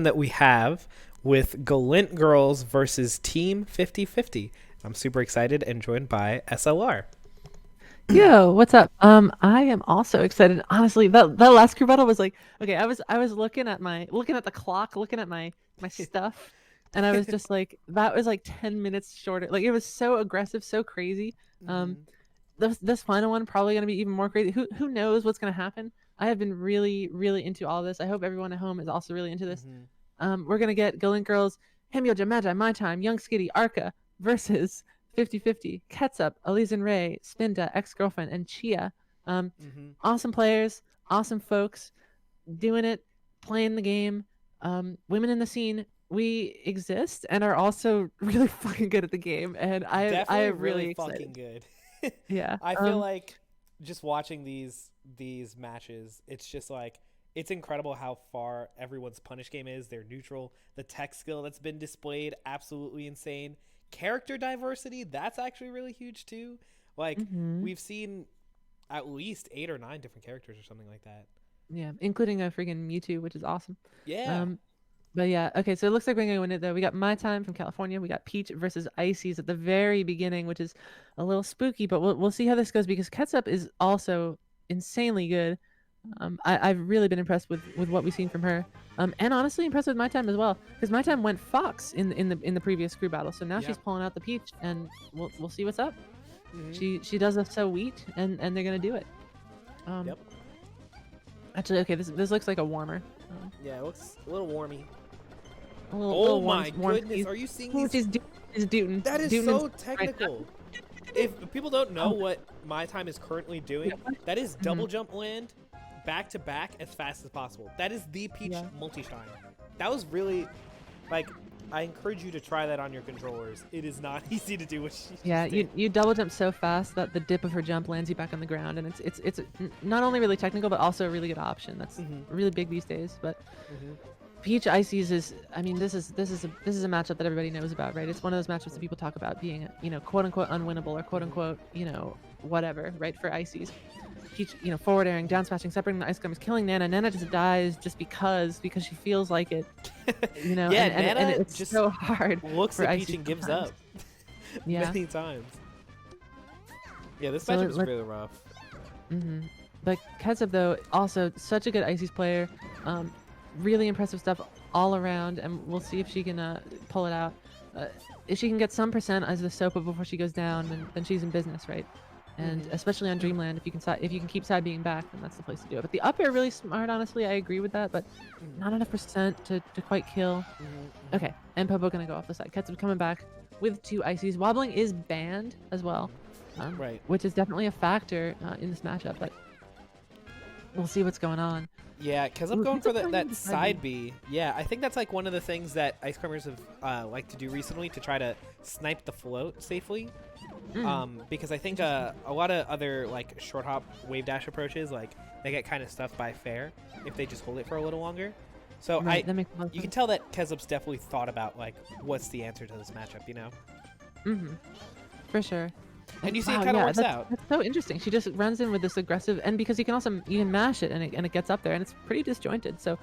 that we have with Galint Girls versus Team 50-50. I'm super excited and joined by SLR. Yo, what's up? I am also excited. Honestly, that last crew battle was like, okay, I was looking at the clock, looking at my stuff, and I was just like, that was like 10 minutes shorter. Like it was so aggressive, so crazy. Um, Mm-hmm. this final one probably gonna be even more crazy. Who knows what's gonna happen? I have been really, really into all this. I hope everyone at home is also really into this. Mm-hmm. We're gonna get Galint Girls, Himyo Magi, My Time, Young Skitty, Arca versus 50-50, Ketsup, Elise Ray, Spinda, Ex-Girlfriend, and Chia. Um, Mm-hmm. awesome players, awesome folks, doing it, playing the game. Women in the scene, we exist and are also really fucking good at the game, and I Definitely am really really excited. fucking good. Yeah. I feel like just watching these matches, it's just like it's incredible how far everyone's punish game is. They're neutral. The tech skill that's been displayed, absolutely insane. Character diversity, that's actually really huge too. Like hmm we've seen at least 8 or 9 different characters or something like that. Yeah, including a freaking Mewtwo, which is awesome. Yeah. Um, But yeah, okay, so it looks like we're gonna win it though. We got My Time from California. We got Peach versus Ices at the very beginning, which is a little spooky, but we'll see how this goes because Ketchup is also insanely good. I've really been impressed with what we've seen from her. And honestly impressed with My Time as well because My Time went Fox in the previous crew battle, so now Yeah. she's pulling out the Peach, and we'll see what's up. Mm-hmm. She does us so wheat, and they're gonna do it. Um, Yep. Actually, okay, this looks like a warmer. Yeah, it looks a little warmy. A little Oh little my warm goodness, are you seeing Ooh, these? she's dooting. That is Dooting so right now. technical. If people don't know Oh, what My Time is currently yeah. doing, that is Mhm. double jump land back to back as fast as possible. That is the Peach Yeah. multi-shine. That was really, like, I encourage you to try that on your controllers. It is not easy to do what she Yeah, just did. you double jump so fast that the dip of her jump lands you back on the ground, and it's not only really technical but also a really good option. That's Mm-hmm. really big these days. But Mm-hmm. Peach Ices is, I mean, this is a matchup that everybody knows about, right? It's one of those matchups that people talk about being, quote unquote unwinnable or quote Mm-hmm. unquote, whatever, right? For Ices. Peach, forward airing, down smashing, separating the ice climbers, killing Nana. Nana just dies just because she feels like it, Yeah, and Nana it's just so hard looks for at Peach Ices and gives sometimes. up Yeah. many times. Yeah, this So matchup is let really rough. hmm But Ketchup though, also such a good Ices player. Um, really impressive stuff all around, and we'll see if she can pull it out. If she can get some percent as the Sopa before she goes down, then she's in business, right? And Mm-hmm. especially on Dreamland, if you can keep side being back, then that's the place to do it. But the up air really smart, honestly. I agree with that, but not enough percent to quite kill. Mm-hmm. Okay, and Popo gonna go off the side. Ketchup coming back with two Ices. Wobbling is banned as well, Right. which is definitely a factor in this matchup. But we'll see what's going on. Yeah, because I'm Ooh, going for Ketchup going that into side B. side B. Yeah, I think that's like one of the things that ice climbers have liked to do recently to try to snipe the float safely. Mm, Because I think interesting. a lot of other like short hop wave dash approaches, like they get kind of stuffed by fair if they just hold it for a little longer. So Right, that makes a lot of you can sense. tell that Kezup's definitely thought about like what's the answer to this matchup, you know? Mm-hmm, for sure. And And you see it wow, kind of yeah, works that's out. that's so interesting. She just runs in with this aggressive, and because you can mash it and it gets up there, and it's pretty disjointed. So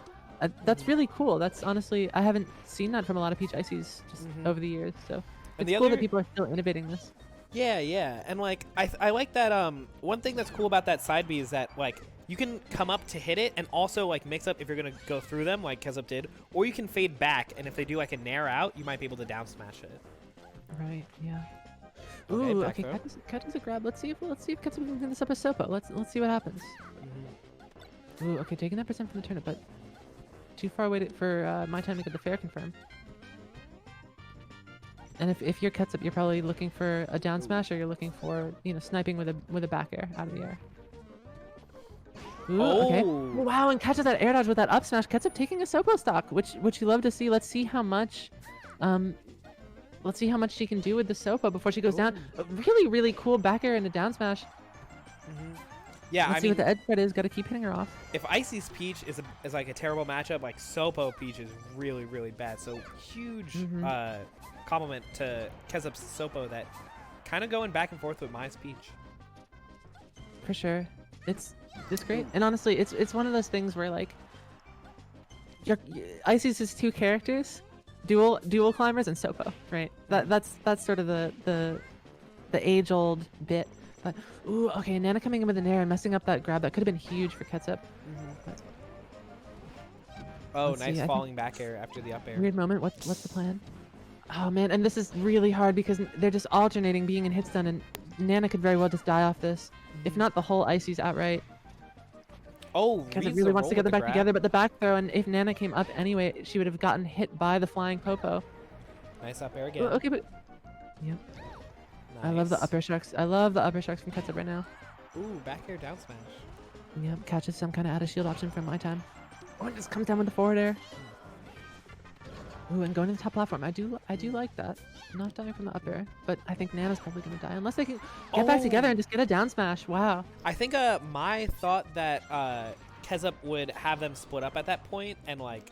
that's Hmm. really cool. That's honestly, I haven't seen that from a lot of Peach Ices just Hmm. over the years. So And it's the cool that other people are still innovating this. Yeah, yeah, and like I like that. One thing that's cool about that side B is that like you can come up to hit it and also like mix up if you're gonna go through them like Kezup did, or you can fade back and if they do like a nair out, you might be able to down smash it. Right. Yeah. Okay, Ooh. back Okay. throw. Cut does a grab. Let's see if Ketsu can clean this up as Sopa. Let's see what happens. Hmm. Ooh. Okay. Taking that percent from the turnip, but too far away for My Time to get the fair confirm. And if you're Ketchup, you're probably looking for a down smash, or you're looking for sniping with a back air out of the air. Ooh, okay. Oh, Wow, and catches that air dodge with that up smash. Ketchup taking a Sopo stock, which you love to see. Um, let's see how much she can do with the Sopo before she goes oh. down. A really, really cool back air and a down smash. Hmm. Yeah, I Let's see what mean, the edge guard is. Got to keep hitting her off. if Icy's Peach is like a terrible matchup, like Sopo Peach is really really bad. So huge hmm compliment to Kezup's Sopo that kind of going back and forth with my Peach. For sure. It's great. And honestly, it's one of those things where like Icy's his two characters, dual climbers and Sopo, right? That's sort of the age-old bit. But ooh, okay, Nana coming in with an air and messing up that grab. That could have been huge for Ketchup. But Oh, let's nice see, falling back air after the up air. weird moment. What's the plan? Oh man, and this is really hard because they're just alternating being in hit stun, and Nana could very well just die off this, if not the whole Icy's outright. Oh, Because it reads really the wants roll to get with them the back grab. together, but the back throw, and if Nana came up anyway, she would have gotten hit by the flying Popo. Nice up air again. Ooh, okay, but yep. I love the Nice. up air sharks. I love the up air sharks from Ketchup right now. Ooh, back air down smash. Yep, catches some kind of out of shield option from my time. Oh, it just comes down with the forward air. Ooh, and going to the top platform. I do like that. Not dying from the up air, but I think Nana's probably gonna die unless they can get back together and just get a down smash. Wow. I think my thought that Kezup would have them split up at that point and like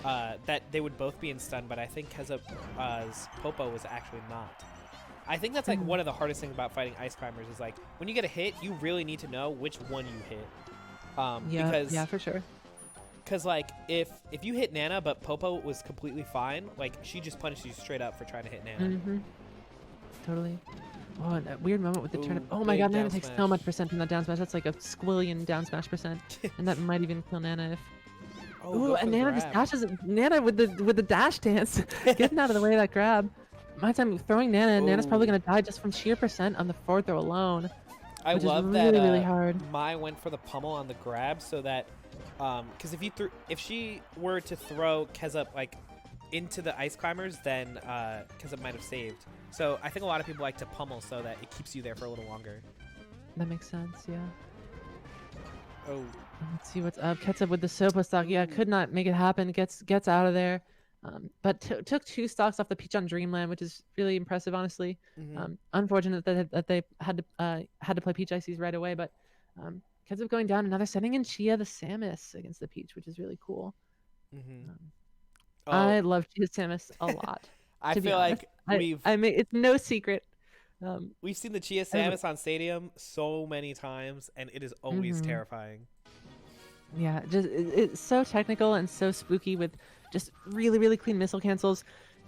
that they would both be in stun, but I think Kezup's Popo was actually not. I think that's like one of the hardest things about fighting ice climbers is like when you get a hit, you really need to know which one you hit. Yeah, for sure. Because like if you hit Nana but Popo was completely fine, like she just punished you straight up for trying to hit Nana. Totally. Oh, and that weird moment with the Ooh, turnip. Oh my big god, Nana down takes so smash. much percent from that down smash. That's like a squillion down smash percent, and that might even kill Nana if. Oh, Ooh, go and for the Nana just grab. dashes. Nana with the dash dance, getting out of the way of that grab. My time throwing Nana, and Nana's probably Ooh. gonna die just from sheer percent on the forward throw alone. I which love is that really, really hard. Mai went for the pummel on the grab so that because if she were to throw Kezup like into the ice climbers, then Kezup might have saved. So I think a lot of people like to pummel so that it keeps you there for a little longer. That makes sense, yeah. Oh, Let's see what's up. Ketchup with the Sopo stock. Yeah, could not make it happen. Gets out of there. But took 2 stocks off the Peach on Dreamland, which is really impressive, honestly. Unfortunate that they had to play Peach Ices right away, but Ketchup going down. Another sending in Chia the Samus against the Peach, which is really cool. I love Chia Samus a lot. I to be feel honest. like it's no secret. we've seen the Chia Samus on Stadium so many times, and it is always terrifying. Yeah, just it's so technical and so spooky with just really, really clean missile cancels,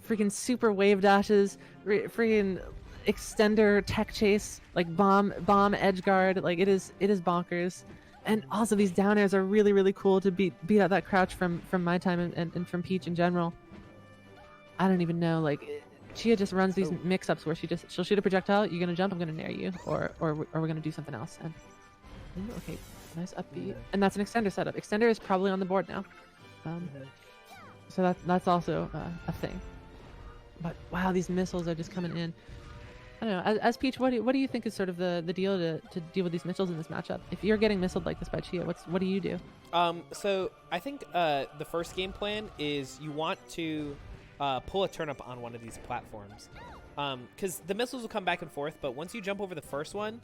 freaking super wave dashes, freaking extender tech chase, like bomb edge guard. Like it is bonkers. And also these down airs are really, really cool to beat out that crouch from my time and from Peach in general. I don't even know, like Chia just runs these mix-ups where she'll shoot a projectile, you're gonna jump, I'm gonna nair you, or we're gonna do something else. And okay, nice upbeat, and that's an extender setup. Extender is probably on the board now, so that's also a thing. But wow, these missiles are just coming in. I don't know. As Peach, what do you think is sort of the deal to deal with these missiles in this matchup? If you're getting missiled like this by Chia, what do you do? So I think the first game plan is you want to pull a turnip on one of these platforms. Because the missiles will come back and forth, but once you jump over the first one,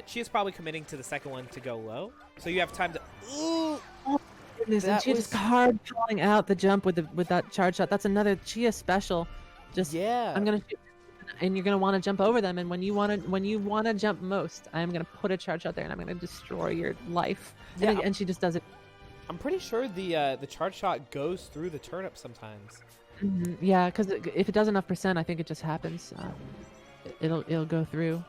Chia's probably committing to the second one to go low. So you have time to... Ooh! Oh, goodness, and That Chia was- just hard calling out the jump with that charge shot. That's another Chia special. Just, Yeah. I'm going to shoot, and you're going to want to jump over them. And when you want to jump most, I'm going to put a charge out there, and I'm going to destroy your life. Yeah, And she just does it. I'm pretty sure the charge shot goes through the turnip sometimes. Yeah, because if it does enough percent, I think it just happens. It'll go through.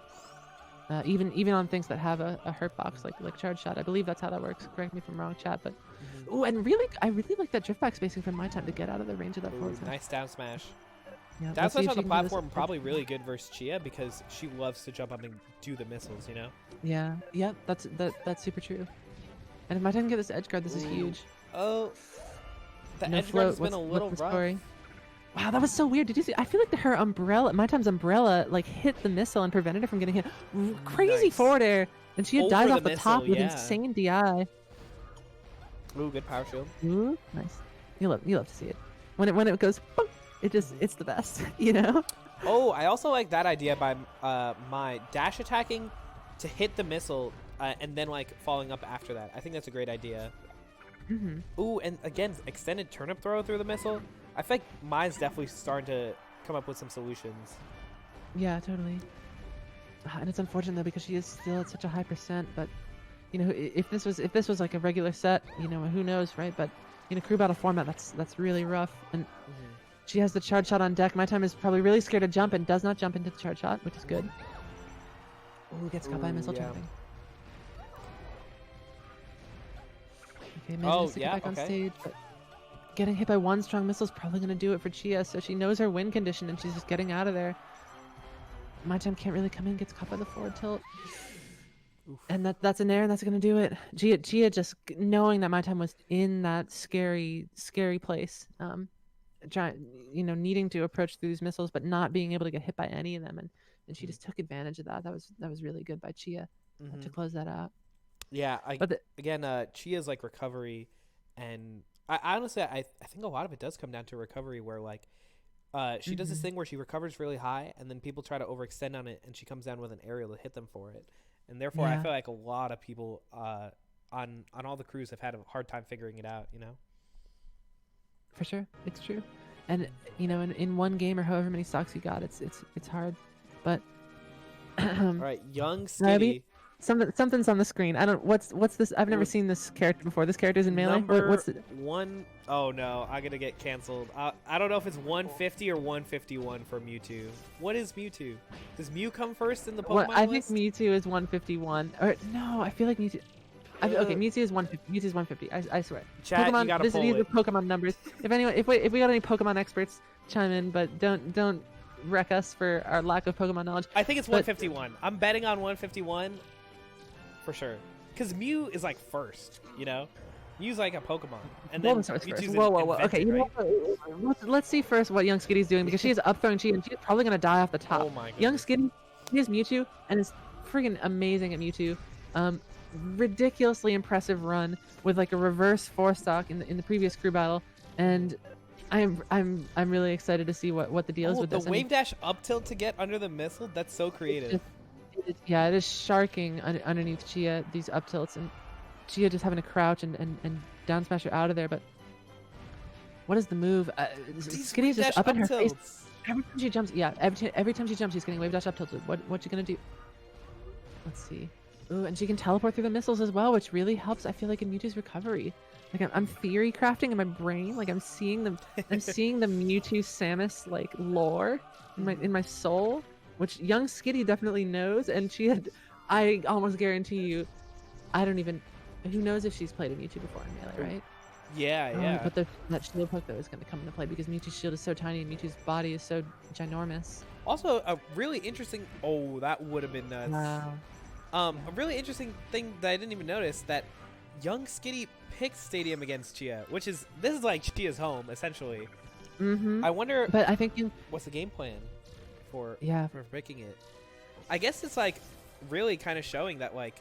Even on things that have a hurt box like charge shot. I believe that's how that works. Correct me if I'm wrong, chat. But ooh, and I really like that drift back spacing from my time to get out of the range of that forward smash. Nice down smash. Yeah, Down let's see smash if on she the can do this. platform probably really good versus Chia because she loves to jump up and do the missiles, you know? Yeah, that's super true. And if my time can get this edge guard, this is huge. Oh, the No edge guard float, has been a what's little the rough. story? Wow, that was so weird. Did you see? I feel like her umbrella, my time's umbrella, like hit the missile and prevented it from getting hit. Crazy Nice. forward air, and she had Over died the off the top missile, with yeah. insane DI. Ooh, good power shield. Ooh, nice. You love to see it. When it goes, boom, it's the best, you know. Oh, I also like that idea by my dash attacking to hit the missile and then like following up after that. I think that's a great idea. Ooh, and again, extended turnip throw through the missile. I feel like mine's definitely starting to come up with some solutions. Yeah, totally. And it's unfortunate though because she is still at such a high percent. But you know, if this was like a regular set, you know, who knows, right? But in a crew battle format, that's really rough. And Mhm. she has the charge shot on deck. My time is probably really scared to jump and does not jump into the charge shot, which is good. Ooh, gets caught by a missile Yeah. jumping. Okay, Oh, manages to get yeah, back on okay. stage, but getting hit by one strong missile is probably going to do it for Chia, so she knows her win condition and she's just getting out of there. My time can't really come in, gets caught by the forward tilt. Oof. And that's an air, and that's going to do it. Gia just knowing that my time was in that scary place, needing to approach through these missiles, but not being able to get hit by any of them. And she just took advantage of that. That was really good by Chia to close that out. Yeah, But again, Chia's like recovery, and I honestly I think a lot of it does come down to recovery, where like she does this thing where she recovers really high, and then people try to overextend on it, and she comes down with an aerial to hit them for it, and therefore I Yeah. feel like a lot of people on all the crews have had a hard time figuring it out, you know. For sure, it's true. And in one game or however many stocks you got, it's hard. But All right, young Robbie, Skitty. something's on the screen. I don't. What's this? I've never With seen this character before. This character's in melee. Number What's it? one oh no, I'm gonna get canceled. I don't know if it's 150 or 151 for Mewtwo. What is Mewtwo? Does Mew come first in the Pokemon I list? think Mewtwo is 151. Or no, I feel like Mewtwo. Okay, Mewtwo is 150. Mewtwo is 150. I swear. Chat, Pokemon. you gotta These pull are it. Pokemon numbers. If we got any Pokemon experts, chime in. But don't wreck us for our lack of Pokemon knowledge. I think it's But- 151. I'm betting on 151 for sure. Because Mew is like first, you know? Mew's like a Pokemon. And then Bulbasaur's first. Mewtwo's Whoa. invented, Okay, right? let's see first what young Skitty's doing, because she is up throwing Chi and she's probably gonna die off the top. Oh my goodness. Young Skitty, he has Mewtwo and is freaking amazing at Mewtwo. Ridiculously impressive run with like a reverse 4-stock in the previous crew battle, and I'm really excited to see what the deal is Oh, with the this. wave dash up tilt to get under the missile? That's so creative. It is sharking underneath Chia, these up tilts, and Chia just having to crouch and down smash her out of there. But what is the move? These Skitty's wave just dash up in her face. tilts. Every time she jumps, every time she jumps, she's getting wave dash up tilted. What you gonna do? Let's see. Ooh, and she can teleport through the missiles as well, which really helps. I feel like in Mewtwo's recovery. Like I'm theory crafting in my brain. Like I'm seeing the Mewtwo Samus like lore in my soul, which young Skitty definitely knows. And I almost guarantee you, who knows if she's played a Mewtwo before in melee, right? Yeah. But that shield poke though is going to come into play because Mewtwo's shield is so tiny and Mewtwo's body is so ginormous. Also, a really interesting... Oh, that would have been nuts. Wow. A really interesting thing that I didn't even notice, that young Skitty picked Stadium against Chia, this is like Chia's home, essentially. Mm-hmm. I wonder But I think what's the game plan for yeah. picking it. I guess it's like really kind of showing that like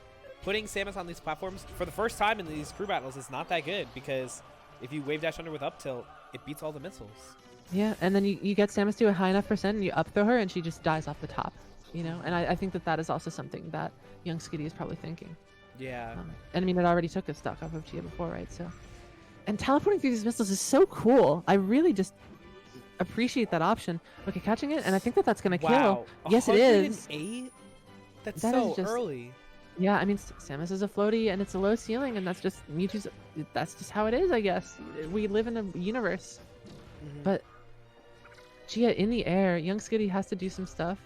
putting Samus on these platforms for the first time in these crew battles is not that good, because if you wave dash under with up tilt, it beats all the missiles. Yeah, and then you get Samus to a high enough percent and you up throw her and she just dies off the top, And I think that is also something that young Skitty is probably thinking. Yeah. And I mean, it already took a stock off of Chia before, right? So, and teleporting through these missiles is so cool. I really just appreciate that option. Okay, catching it, and I think that's gonna Wow. kill. Yes, it is. 108? That's That so is just- early. Yeah, I mean, Samus is a floaty and it's a low ceiling, and that's just Mewtwo's. That's just how it is, I guess. We live in a universe. Mhm. But Chia in the air, young Skitty has to do some stuff.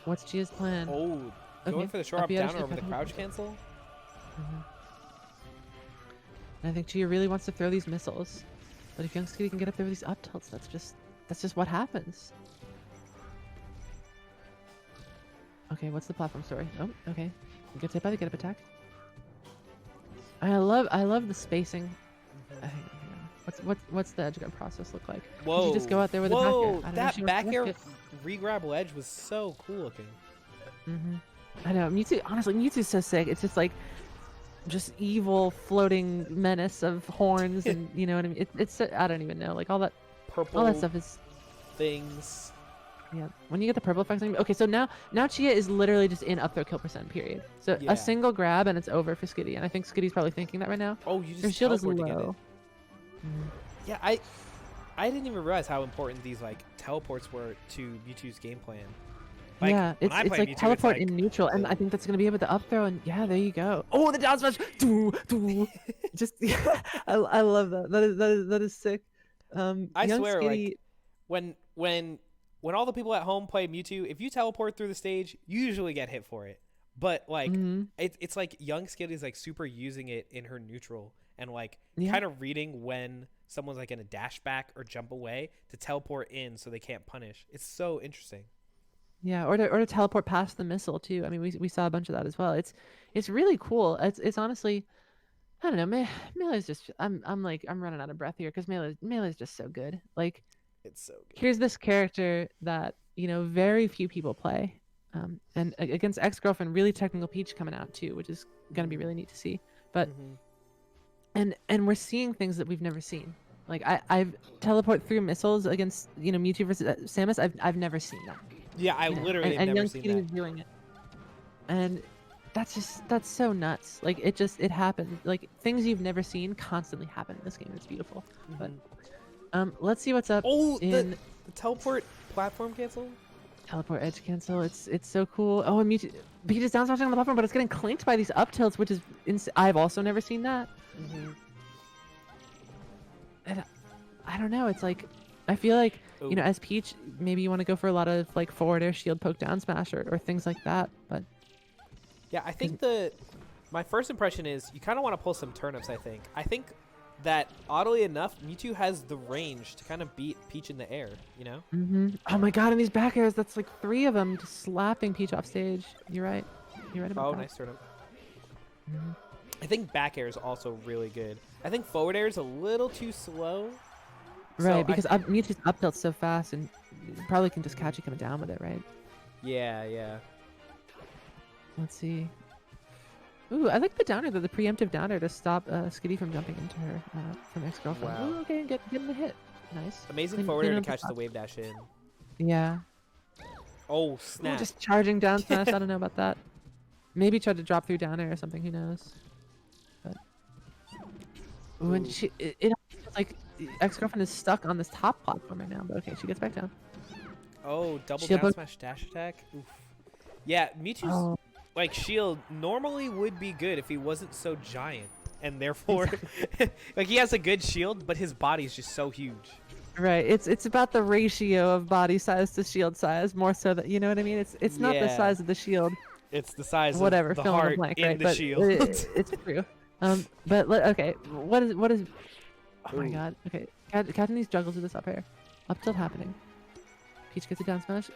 What's Chia's plan? Oh, going Okay, for the short up up the edge down to over the cut crouch him. cancel. Mhm. And I think Chia really wants to throw these missiles, but if young Skitty can get up there with these up tilts, that's just what happens. Okay, what's the platform story? Oh, okay. Gets hit by the get up attack. I love the spacing. I think, what's the edge guard process look like? Whoa. Did you just go out there with a back air? I don't know if that she wants back to air risk re-grab ledge was so cool looking. I know, Mewtwo, honestly, Mewtwo's so sick. It's just like, just evil floating menace of horns and, you know what I mean? It's I don't even know. Like, all that Purple stuff is, things. yeah. When you get the purple effects on, okay, so now Chia is literally just in up throw kill percent, period. So Yeah. a single grab and it's over for Skitty. And I think Skitty's probably thinking that right now. Oh, you Her just shield is teleport to get it. low. Yeah, I didn't even realize how important these like teleports were to Mewtwo's game plan. Like, yeah, when I it's play like Mewtwo, it's teleport like in neutral, and I think that's gonna be able to up throw, and yeah, there you go. Oh, the down smash! Doo, doo. Just I love that. That is sick. I Young swear, like Skitty. when when when all the people at home play Mewtwo, if you teleport through the stage, you usually get hit for it. But like Hmm. it's like young Skitty's like super using it in her neutral and like Yeah. kind of reading when someone's like gonna dash back or jump away to teleport in so they can't punish. It's so interesting. Yeah, or to teleport past the missile too. I mean, we saw a bunch of that as well. It's really cool. It's honestly, I don't know. Melee's just I'm running out of breath here because Melee's just so good. Like, It's so good. here's this character that very few people play, and against ex-girlfriend, really technical Peach coming out too, which is gonna be Mm-hmm. really neat to see. But Mm-hmm. and we're seeing things that we've never seen. Like I've teleport through missiles against Mewtwo versus Samus. I've never seen that. Yeah, I And, literally have and never young seen Kitty that. is doing it, and that's so nuts. Like it happens. Like things you've never seen constantly happen in this game. It's beautiful. But Mm-hmm. let's see what's up Oh, in the teleport platform cancel. teleport edge cancel. It's so cool. Oh, and Mewtwo, Peach is down smashing on the platform, but it's getting clinked by these up tilts, which is I've also never seen that. Mm-hmm. And I don't know. It's like I feel like Ooh. as Peach, maybe you want to go for a lot of like forward air shield poke down smash or things like that. But Yeah, I think my first impression is you kind of want to pull some turnips. I think that oddly enough, Mewtwo has the range to kind of beat Peach in the air. You know? oh my god, and these back airs, that's like 3 of them just slapping Peach off stage. You're right. You're right about Oh, that. nice turnip. Mhm. I think back air is also really good. I think forward air is a little too slow. Right, So because Mewtwo's up tilt's so fast, and you probably can just catch you coming down with it, right? yeah. Let's see. Ooh, I like the downer, the preemptive downer to stop Skitty from jumping into her from ex-girlfriend. Wow. Ooh, okay, getting the hit. Nice. Amazing Clean- forward clean air to up the catch the spot. wave dash in. Yeah. Oh, Ooh, snap. just charging down smash. I don't know about that. Maybe tried to drop through down air or something. Who knows? But ooh, and Ooh. it like ex-girlfriend is stuck on this top platform right now. But okay, she gets back down. Oh, double Shield down poke. smash dash attack. Oof. Yeah, Mewtwo's Oh, like shield normally would be good if he wasn't so giant, and therefore, like he has a good shield, but his body is just so huge. right. It's about the ratio of body size to shield size more so that you know what I mean. It's not the Yeah, size of the shield. it's the size Whatever, of the fill in the heart blank, in right? the But shield. it's true. But okay, what is? Oh my Ooh. god. Okay, catching these juggles with this up air, up tilt happening. Peach gets a down smash.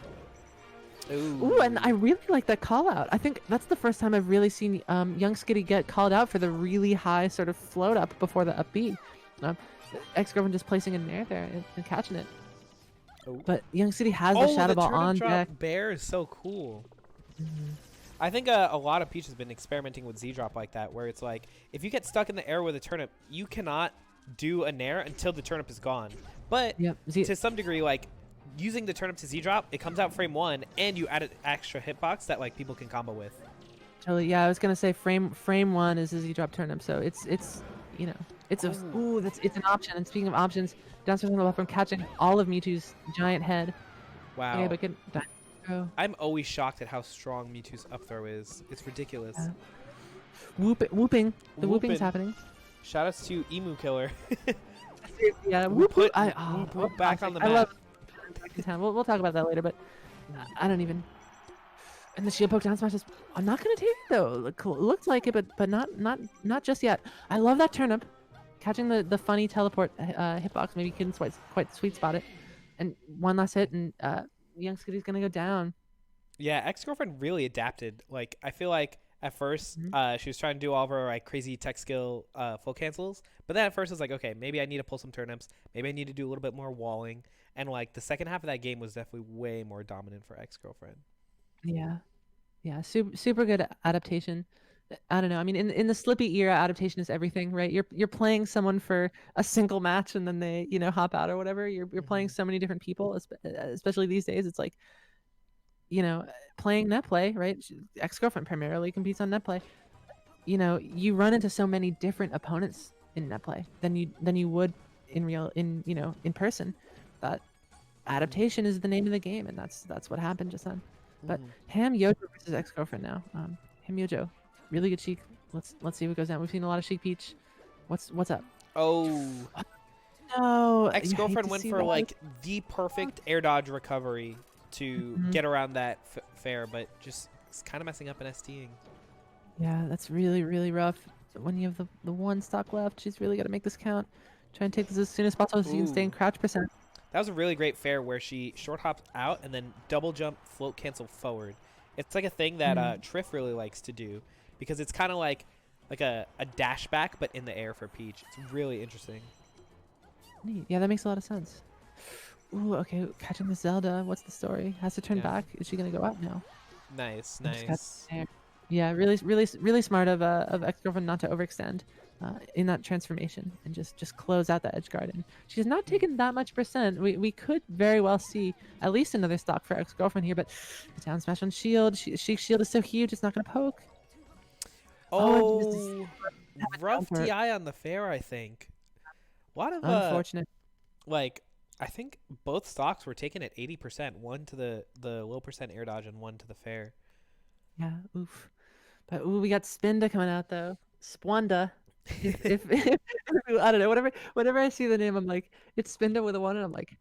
Ooh, and I really like that call out. I think that's the first time I've really seen young Skitty get called out for the really high sort of float up before the up B. Um, ex-girlfriend just placing an air there and catching it. Oh. But young Skitty has the Oh, shadow the ball turnip on drop deck. bear is so cool. Mhm. I think a lot of Peach has been experimenting with Z drop like that, where it's like if you get stuck in the air with a turnip, you cannot do a nair until the turnip is gone. But Yep. to some degree, like using the turnip to Z drop, it comes out frame 1, and you add an extra hitbox that like people can combo with. Totally. Yeah, I was gonna say frame 1 is a Z drop turnip, so it's it's a it's an option. And speaking of options, downstairs on the left, I'm catching all of Mewtwo's giant head. Wow. Okay, but good. Go. I'm always shocked at how strong Mewtwo's up throw is. It's ridiculous. Whooping. The whooping's Whooping. happening. Shoutouts to Emu Killer. Yeah, Whoop whoop. whoop back on the I map. love back in town. We'll talk about that later, but I don't even. And the shield poke down smash is. I'm not gonna take it though. Looks like it, but not just yet. I love that turnip, catching the funny teleport hitbox. Maybe couldn't quite sweet spot it, and one last hit, and young Skitty's gonna go down. Yeah, ex-girlfriend really adapted. Like I feel like at first she was trying to do all of her like crazy tech skill full cancels, but then at first it was like, okay, maybe I need to pull some turnips, maybe I need to do a little bit more walling, and like the second half of that game was definitely way more dominant for ex-girlfriend. Yeah, super good adaptation. I don't know. I mean, in the Slippy era, adaptation is everything, right? You're playing someone for a single match and then they hop out or whatever. You're playing so many different people, especially these days. It's like playing net play, right? Ex-girlfriend primarily competes on net play. You run into so many different opponents in net play than you would in person. That adaptation is the name of the game, and that's what happened just then. But Ham Yojo versus ex-girlfriend now. Ham Yojo, really good Sheik. Let's see what goes down. We've seen a lot of Sheik Peach. What's up? Oh, No, you hate ex-girlfriend to went see for that. like the perfect air dodge recovery to Mhm. get around that fair, but just it's kind of messing up an STing. Yeah, that's really, really rough. When you have the one stock left, she's really got to make this count. Try and take this as soon as possible so you can stay in Ooh. crouch percent. That was a really great fair where she short hopped out and then double jump, float cancel forward. It's like a thing that Triff really likes to do because it's kind of like a dash back but in the air for Peach. It's really interesting. Neat. Yeah, that makes a lot of sense. Ooh, okay, catching the Zelda. What's the story? Has to turn Yeah. back. Is she gonna go out now? Nice, And just nice. there. Yeah, really, really, really smart of ex-girlfriend not to overextend in that transformation and just close out that edge guard. And she's not taken that much percent. We could very well see at least another stock for ex-girlfriend here, but the down smash on shield. She shield is so huge, it's not gonna poke. Oh, And rough jumper. TI on the fair, I think. A lot of Unfortunate. like I think both stocks were taken at 80%. One to the low percent air dodge and one to the fair. Yeah, oof. But ooh, we got Spinda coming out though. Splenda. If I don't know, whenever I see the name, I'm like, it's Spinda with a one, and I'm like,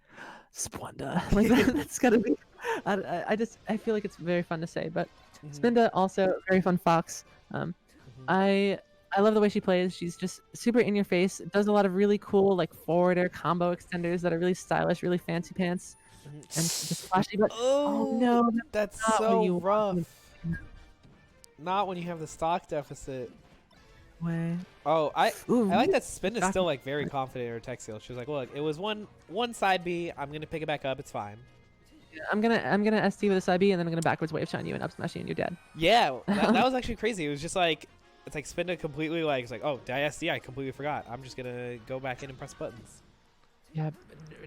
Splenda. Like that's gotta be. I feel like it's very fun to say, but Spinda also very fun fox. I love the way she plays. She's just super in your face. Does a lot of really cool like forward air combo extenders that are really stylish, really fancy pants, and just flashy. But oh no, that's not what you so rough. want. Not when you have the stock deficit. Way. Oh, I Ooh, like that Spin is shocking. still like very confident in her tech skill. She was like, "Look, it was one side B. I'm gonna pick it back up. It's fine." I'm gonna ST with a side B, and then I'm gonna backwards wave shine you and up smash you, and you're dead. Yeah, that was actually crazy. It was just like it's like Spin completely like it's like, "Oh, did I SD? I completely forgot. I'm just gonna go back in and press buttons." Yeah,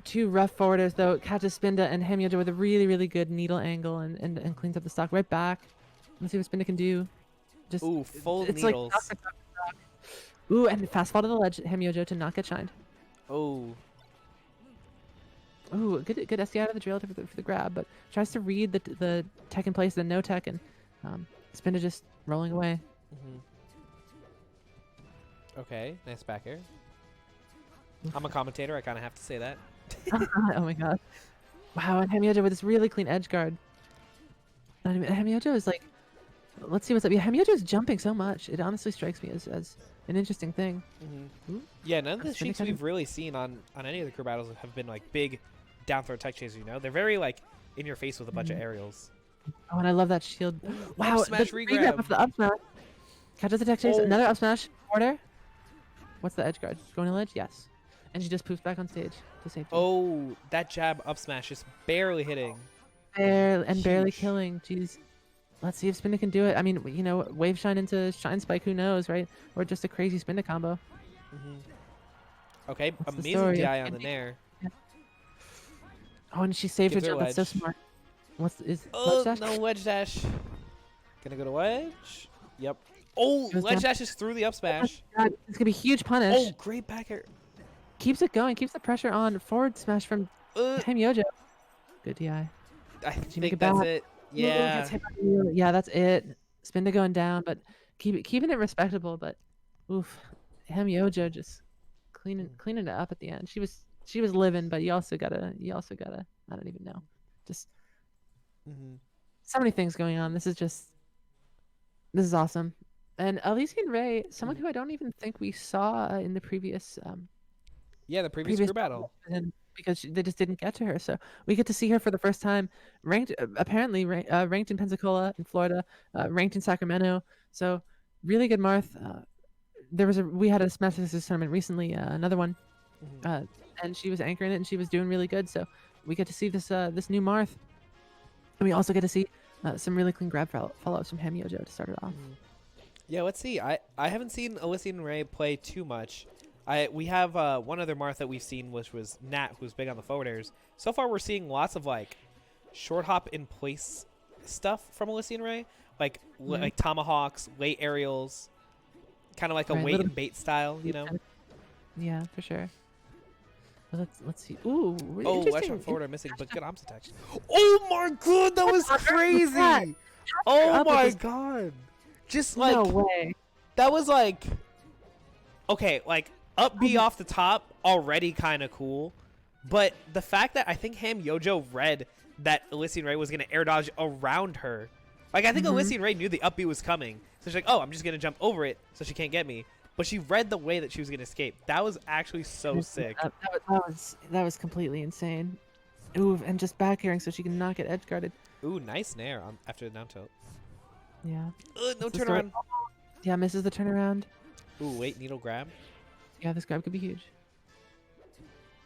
two rough forwarders though. Catches Spinda and Hamyoja with a really, really good needle angle and cleans up the stock right back. Let's see what Spinda can do. Just Ooh, full it's needles. like ooh, and fast fall to the ledge, Hamyoja to not get shined. Oh. Ooh, good SDI out of the drill for the grab, but tries to read the tech in place, the no tech, and Spinda just rolling away. Okay, nice back air. I'm a commentator. I kind of have to say that. Oh my god. Wow, and Hamyoja with this really clean edge guard. And Hamyoja is like, let's see what's up. Yeah, Hamyoja is jumping so much. It honestly strikes me as an interesting thing. Yeah, none of the That's really sheets kind of- we've really seen on any of the crew battles have been like big down throw tech chases. You know, they're very like in your face with a bunch of aerials. Oh, and I love that shield. Wow, Up smash the regrab. of the up smash. Catches the tech chase. Oh. Another up smash. Order. What's the edge guard? Going to ledge? Yes. And she just poofs back on stage to safety. Oh, that jab up smash is barely hitting. Barely Huge. killing. Jeez. Let's see if Spinda can do it. I mean, you know, wave shine into shine spike. Who knows, right? Or just a crazy Spinda combo. Okay, What's the amazing story? DI on the nair. Oh, and she saved her Gives her jump. That's so ledge. smart. Ledge Oh, dash? no wedge dash. Gonna go to wedge. Yep. Oh, Goes ledge down. dash is through the up smash. God, it's gonna be huge punish. Oh, great back air. Keeps it going. Keeps the pressure on. Forward smash from Hamyoja. Good DI. I make think it that's back? it. Ooh, Yeah. gets hit by the wheel. Yeah, that's it. Spinda going down, but keeping it respectable. But oof, Hamyoja just cleaning it up at the end. She was living, but you also gotta. I don't even know. Just so many things going on. This is awesome. And Elysian Ray, someone who I don't even think we saw in the previous Yeah, the previous crew battle. because they just didn't get to her. So we get to see her for the first time, ranked apparently ranked in Pensacola in Florida, ranked in Sacramento. So really good Marth. We had a Smash Sisters tournament recently, another one, and she was anchoring it and she was doing really good. So we get to see this new Marth, and we also get to see some really clean grab follow-ups from Hamyojo to start it off. Yeah, let's see. I haven't seen Elysian Ray play too much. We have one other Marth that we've seen, which was Nat, who's big on the forwarders. So far, we're seeing lots of like short hop in place stuff from Elysian Ray, like like tomahawks, late aerials, kind of like a wait and bait style, you know? Yeah, for sure. But let's see. Ooh, Oh, interesting. Western forwarder missing, but good arms attack. Oh my god, that was crazy! Oh my god, just like No way. that was like okay, like up B off the top already kind of cool, but the fact that I think Ham Yojo read that Elysian Ray was gonna air dodge around her, like I think Elysian Ray knew the up B was coming, so she's like, oh, I'm just gonna jump over it so she can't get me. But she read the way that she was gonna escape. That was actually so sick. That was completely insane. Ooh, and just back airing so she can not get edge guarded. Ooh, nice nair after the down tilt. Yeah. No turnaround. Yeah, misses the turnaround. Ooh, wait, needle grab. Yeah, this grab could be huge.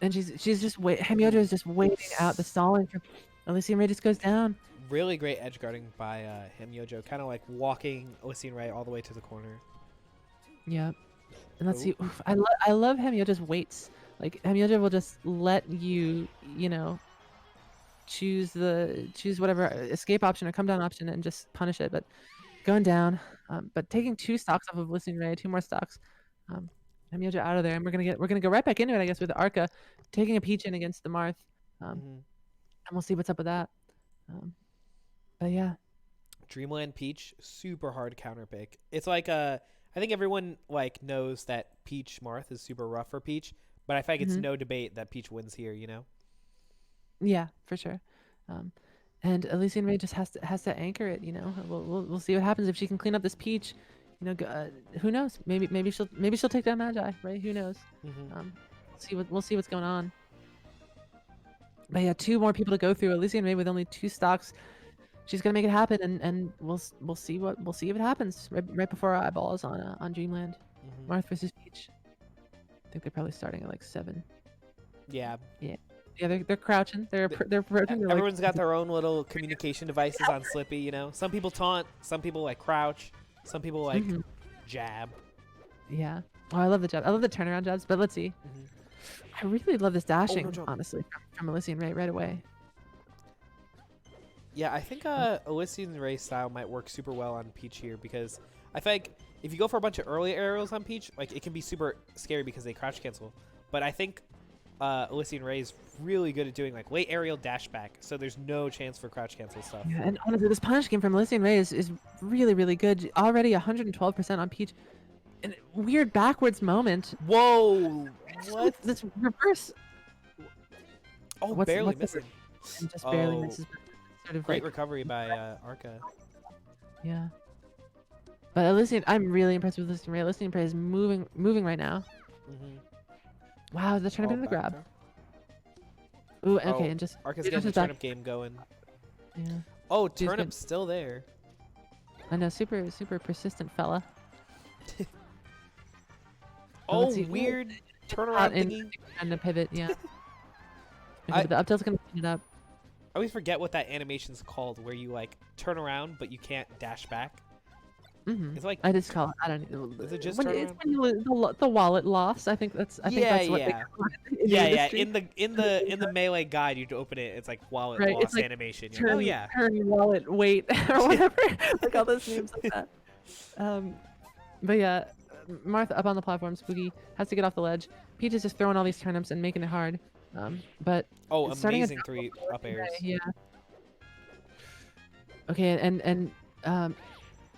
And she's just Hamyojo is just waiting out the stalling for Elysian Ray just goes down. Really great edge guarding by Ham Yojo, kind of like walking Elysian Ray all the way to the corner. Yeah. And let's see. Oof, I love Hamyojo's waits. Like Hamyojo will just let you, you know, choose whatever escape option or come down option and just punish it. But going down, but taking 2 stocks off of Elysian Ray, 2 more stocks. Hamyojo out of there, and we're gonna go right back into it, I guess, with Arca taking a Peach in against the Marth, and we'll see what's up with that. But yeah, Dreamland Peach, super hard counter pick. It's like I think everyone like knows that Peach Marth is super rough for Peach, but I feel like it's no debate that Peach wins here. You know? Yeah, for sure. And Elysian Ray just has to anchor it. You know, we'll see what happens if she can clean up this Peach. You know, who knows? Maybe she'll take that Magi, right? Who knows? We'll see what's going on. But yeah, 2 more people to go through. Elysian Ray with only 2 stocks. She's gonna make it happen, and we'll see if it happens right before our eyeballs on Dreamland. Marth versus Peach. I think they're probably starting at like 7. Yeah. Yeah. Yeah, they're crouching. They're approaching. Everyone's got their own little communication devices on Slippy. You know, some people taunt, some people like crouch. Some people like jab. Yeah. Oh, I love the jab. I love the turnaround jabs, but let's see. I really love this dashing, honestly, from Elysian Ray right away. Yeah, I think Elysian Ray style might work super well on Peach here because I feel like if you go for a bunch of early aerials on Peach, like it can be super scary because they crouch cancel. But I think Elysian Ray is really good at doing like late aerial dash back, so there's no chance for crouch cancel stuff. Yeah, and honestly, this punish game from Elysian Ray is really, really good. Already 112% on Peach. And weird backwards moment. Whoa! What? This reverse. Oh, barely missing. And just barely misses. Sort of great recovery by Arca. Yeah. But Elysian, I'm really impressed with Elysian Ray. Elysian Ray is moving right now. Wow, they're trying to be the grab. Ooh, okay, and just Arca's got the turnip game going. Yeah. Oh, turnip's still there. I know, super persistent fella. Oh, weird turnaround thingy. And the pivot, yeah. Okay, but the up tilt's gonna clean it up. I always forget what that animation's called, where you like turn around but you can't dash back. It's like I just call it. I don't know. Is it just when the wallet loss? I think that's what they call it in the industry. In the melee guide, you open it. It's like wallet loss it's like animation. Turn wallet wait or whatever. Like all those names like that. But yeah, Martha up on the platform. Spooky has to get off the ledge. Peach is just throwing all these turnips and making it hard. But amazing 3 up airs. Yeah. Okay, and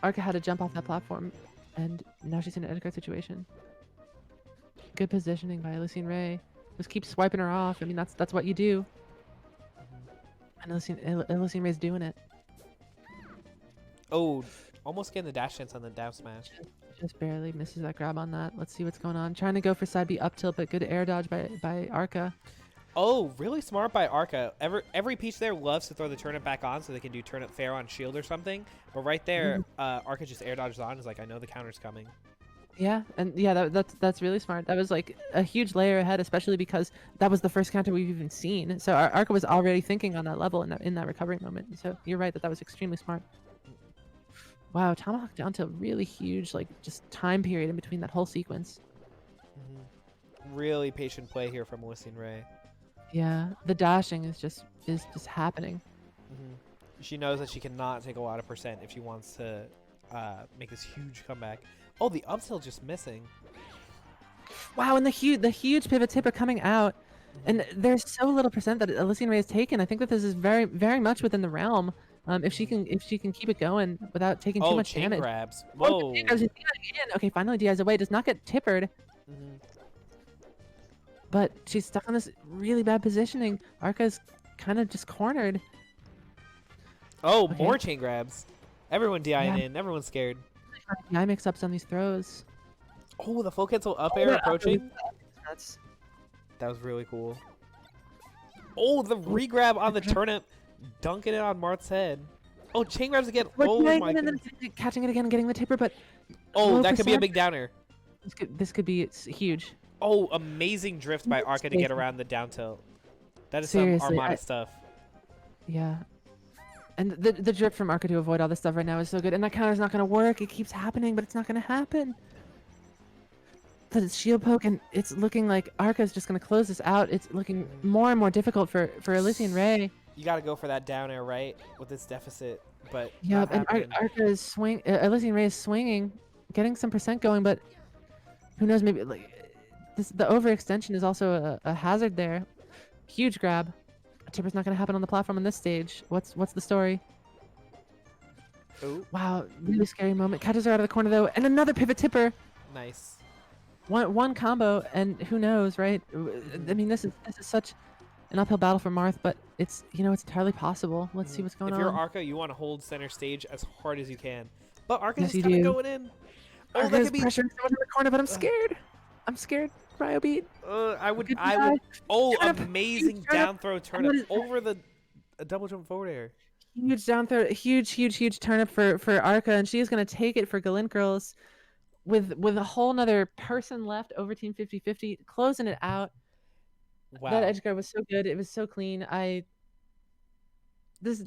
Arca had to jump off that platform, and now she's in an edge guard situation. Good positioning by Elysian Ray. Just keep swiping her off. I mean, that's what you do. And Elysian Ray's doing it. Oh, almost getting the dash dance on the down smash. Just barely misses that grab on that. Let's see what's going on. Trying to go for side B up tilt, but good air dodge by Arca. Oh, really smart by Arca. Every Peach there loves to throw the turnip back on so they can do turnip fair on shield or something. But right there, Arca just air dodges on. Is like, I know the counter's coming. Yeah, and yeah, that's really smart. That was like a huge layer ahead, especially because that was the first counter we've even seen. So Arca was already thinking on that level in that recovery moment. So you're right that was extremely smart. Wow, Tomahawk down to a really huge like just time period in between that whole sequence. Really patient play here from Elysian Ray. Yeah, the dashing is just happening. She knows that she cannot take a lot of percent if she wants to make this huge comeback. Oh, the up tilt just missing. Wow, and the huge pivot tip are coming out, and there's so little percent that Elysian Ray has taken. I think that this is very, very much within the realm. If she can keep it going without taking too much chain damage. Grabs. Whoa. Okay, finally DI's away. Does not get tippered. Hmm. But she's stuck on this really bad positioning. Arca's kind of just cornered. Oh, Okay. more chain grabs. Everyone DIing Yeah, in. Everyone's scared. eye mix-ups on these throws. Oh, the full cancel up Oh, air that upper leap, approaching. that's That was really cool. Oh, the Ooh, regrab on the turnip, dunking it on Marth's head. Oh, chain grabs again. we're Oh doing my it and goodness. then catching it again, getting the tipper, but Oh, low that could be a percent. big downer. This could be huge. Oh, amazing drift by Arca to get around the down tilt. That is some Seriously, Armada stuff. yeah. And the drip from Arca to avoid all this stuff right now is so good. And that counter's not going to work. It keeps happening, but it's not going to happen. But it's shield poke, and it's looking like Arca's just going to close this out. It's looking more and more difficult for Elysian Ray. You got to go for that down air, right? With this deficit, but Yep, not and happening. Arca is Elysian Ray is swinging, getting some percent going, but who knows? Maybe like the overextension is also a hazard there. Huge grab. Tipper's not going to happen on the platform on this stage. What's the story? Oh, Wow, really scary moment. Catches her out of the corner though, and another pivot tipper. nice. One combo, and who knows, right? I mean, this is such an uphill battle for Marth, but it's it's entirely possible. Let's see what's going If on. you're Arca, you want to hold center stage as hard as you can. But Arca's Yes, just you kind of do. going in. Oh, that Arca's could be. pressuring someone in the corner, but I'm scared. I'm scared. Cryo beat. I would. Good I try. would. Oh, Turnip, amazing huge down turnip. throw And turnip what is over the a double jump forward air. huge down throw, huge turnip for Arca, and she is gonna take it for Galint girls with a whole nother person left over Team 50-50, closing it out. That Wow. edge guard was so good. It was so clean. This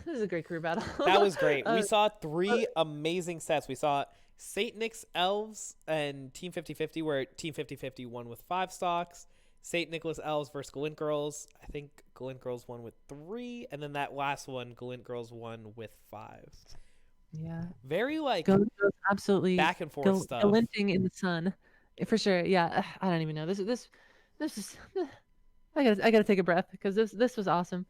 is a great career battle. That was great. uh, We saw 3 amazing sets. We saw Saint Nick's Elves and Team 50-50, where Team 50-50 won with 5 stocks. Saint Nicholas Elves versus Galint Girls. I think Galint Girls won with 3, and then that last one, Galint Girls won with 5. yeah, Very like Galint girls absolutely back and forth stuff. galinting in the sun, for sure. Yeah, I don't even know. This is. I gotta take a breath because this was awesome.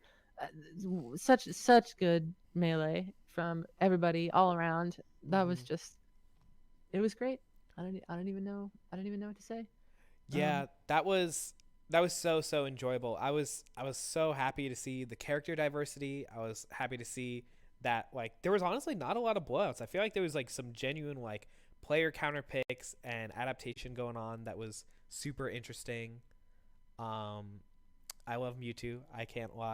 Such good melee from everybody all around. That was just it was great. I don't even know what to say. Yeah, that was so enjoyable. I was so happy to see the character diversity. I was happy to see that like there was honestly not a lot of blowouts. I feel like there was like some genuine like player counter picks and adaptation going on that was super interesting. I love Mewtwo. I can't lie.